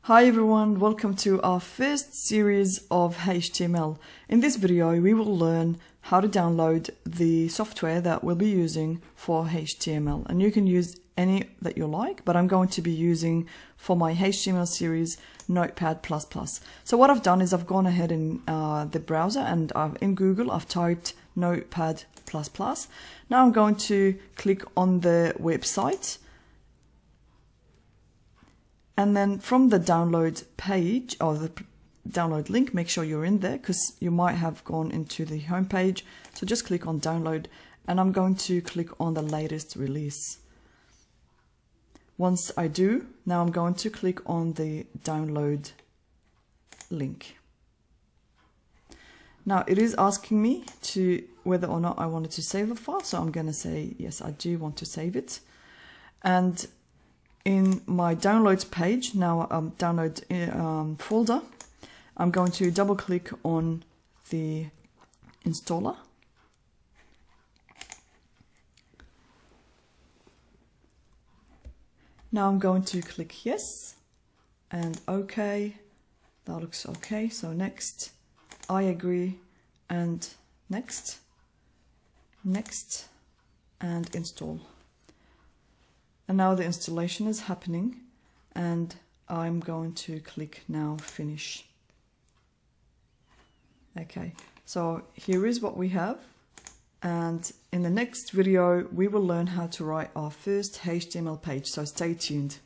Hi everyone, welcome to our first series of HTML. In this video we will learn how to download the software that we'll be using for HTML, and you can use any that you like, but I'm going to be using for my HTML series Notepad++. So what I've done is I've gone ahead in the browser and in Google I've typed Notepad++. Now I'm going to click on the website. And then from the download page or the download link, make sure you're in there because you might have gone into the home page. So just click on download and I'm going to click on the latest release. Once I do, now I'm going to click on the download link. Now it is asking me whether or not I wanted to save the file. So I'm going to say, yes, I do want to save it. And in my downloads page, now download folder, I'm going to double click on the installer. Now I'm going to click yes and OK. That looks okay. So next, I agree, and next, and install. And now the installation is happening and I'm going to click now finish. Okay, so here is what we have, and in the next video we will learn how to write our first HTML page, so stay tuned.